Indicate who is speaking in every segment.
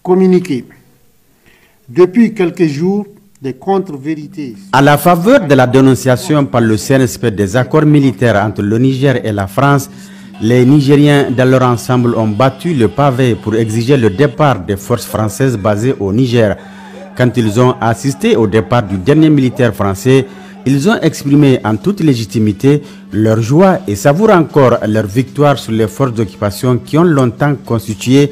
Speaker 1: communiqué. Depuis quelques jours, des contre-vérités.
Speaker 2: À la faveur de la dénonciation par le CNSP des accords militaires entre le Niger et la France, les Nigériens dans leur ensemble ont battu le pavé pour exiger le départ des forces françaises basées au Niger. Quand ils ont assisté au départ du dernier militaire français, ils ont exprimé en toute légitimité leur joie et savourent encore leur victoire sur les forces d'occupation qui ont longtemps constitué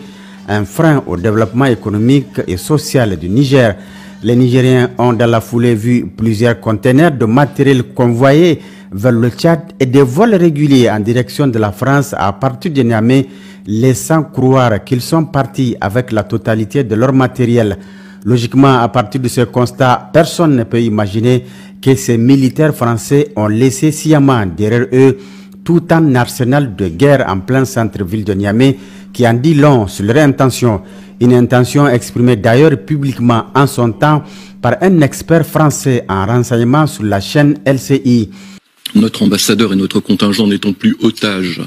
Speaker 2: un frein au développement économique et social du Niger. Les Nigériens ont dans la foulée vu plusieurs conteneurs de matériel convoyés vers le Tchad et des vols réguliers en direction de la France à partir de Niamey, laissant croire qu'ils sont partis avec la totalité de leur matériel. Logiquement, à partir de ce constat, personne ne peut imaginer que ces militaires français ont laissé sciemment derrière eux tout un arsenal de guerre en plein centre-ville de Niamey qui en dit long sur leur intention. Une intention exprimée d'ailleurs publiquement en son temps par un expert français en renseignement sur la chaîne LCI.
Speaker 3: Notre ambassadeur et notre contingent n'étant plus otages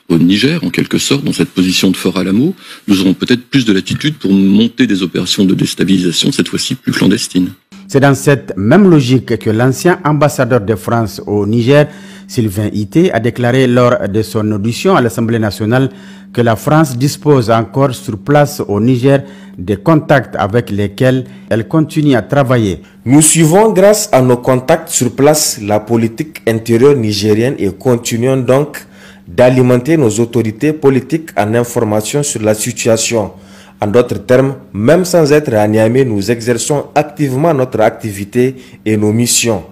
Speaker 3: au Niger, en quelque sorte, dans cette position de Fort Alamo, nous aurons peut-être plus de latitude pour monter des opérations de déstabilisation, cette fois-ci plus clandestines.
Speaker 2: C'est dans cette même logique que l'ancien ambassadeur de France au Niger, Sylvain Ité, a déclaré lors de son audition à l'Assemblée nationale que la France dispose encore sur place au Niger des contacts avec lesquels elle continue à travailler.
Speaker 4: Nous suivons grâce à nos contacts sur place la politique intérieure nigérienne et continuons donc d'alimenter nos autorités politiques en information sur la situation. En d'autres termes, même sans être à Niamey, nous exerçons activement notre activité et nos missions.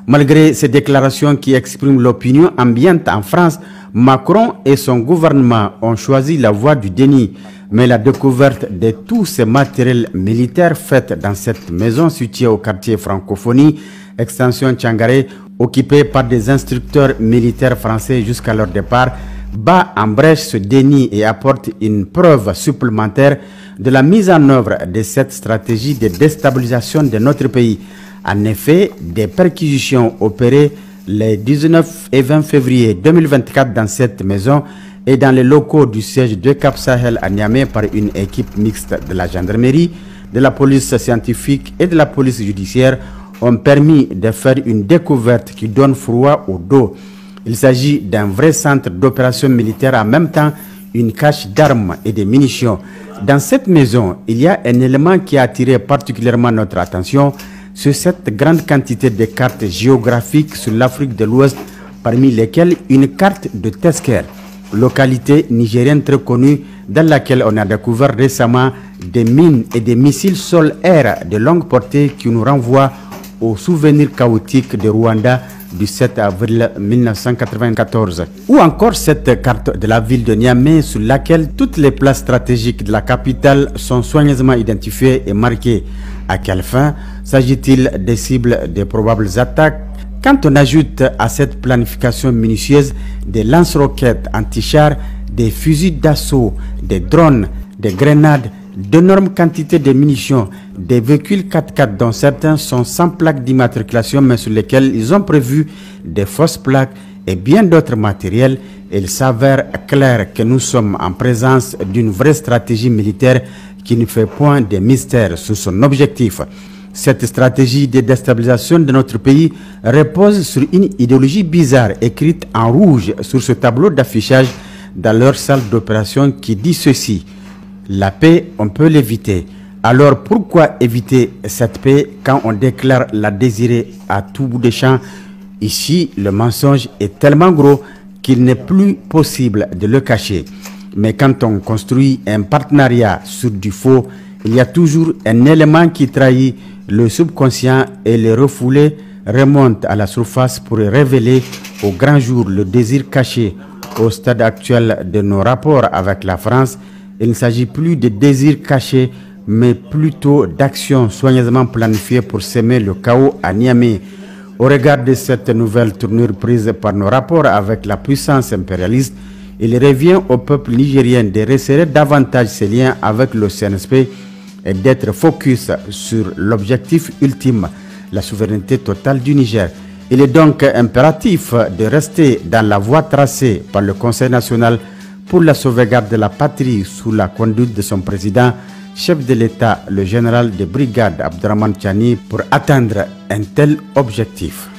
Speaker 2: Malgré ces déclarations qui expriment l'opinion ambiante en France, Macron et son gouvernement ont choisi la voie du déni. Mais la découverte de tous ces matériels militaires faits dans cette maison située au quartier Francophonie, extension Tchangaré, occupée par des instructeurs militaires français jusqu'à leur départ, bat en brèche ce déni et apporte une preuve supplémentaire de la mise en œuvre de cette stratégie de déstabilisation de notre pays. En effet, des perquisitions opérées les 19 et 20 février 2024 dans cette maison et dans les locaux du siège de Cap Sahel à Niamey par une équipe mixte de la gendarmerie, de la police scientifique et de la police judiciaire ont permis de faire une découverte qui donne froid au dos. Il s'agit d'un vrai centre d'opération militaire, en même temps une cache d'armes et de munitions. Dans cette maison, il y a un élément qui a attiré particulièrement notre attention, c'est cette grande quantité de cartes géographiques sur l'Afrique de l'Ouest, parmi lesquelles une carte de Tesker, localité nigérienne très connue dans laquelle on a découvert récemment des mines et des missiles sol-air de longue portée qui nous renvoient au souvenir chaotique de Rwanda du 7 avril 1994. Ou encore cette carte de la ville de Niamey sur laquelle toutes les places stratégiques de la capitale sont soigneusement identifiées et marquées. À quelle fin s'agit-il des cibles des probables attaques? Quand on ajoute à cette planification minutieuse des lance-roquettes anti-chars, des fusils d'assaut, des drones, des grenades, d'énormes quantités de munitions, des véhicules 4x4 dont certains sont sans plaque d'immatriculation mais sur lesquels ils ont prévu des fausses plaques et bien d'autres matériels, il s'avère clair que nous sommes en présence d'une vraie stratégie militaire qui ne fait point de mystère sur son objectif. Cette stratégie de déstabilisation de notre pays repose sur une idéologie bizarre écrite en rouge sur ce tableau d'affichage dans leur salle d'opération qui dit ceci: la paix, on peut l'éviter. Alors pourquoi éviter cette paix quand on déclare la désirer à tout bout de champ? Ici, le mensonge est tellement gros qu'il n'est plus possible de le cacher. Mais quand on construit un partenariat sur du faux, il y a toujours un élément qui trahit le subconscient et le refoulé remonte à la surface pour révéler au grand jour le désir caché. Au stade actuel de nos rapports avec la France, il ne s'agit plus de désirs cachés, mais plutôt d'actions soigneusement planifiées pour semer le chaos à Niamey. Au regard de cette nouvelle tournure prise par nos rapports avec la puissance impérialiste, il revient au peuple nigérien de resserrer davantage ses liens avec le CNSP et d'être focus sur l'objectif ultime, la souveraineté totale du Niger. Il est donc impératif de rester dans la voie tracée par le Conseil national pour la sauvegarde de la patrie sous la conduite de son président, chef de l'État, le général de brigade Abdraman Chani, pour atteindre un tel objectif.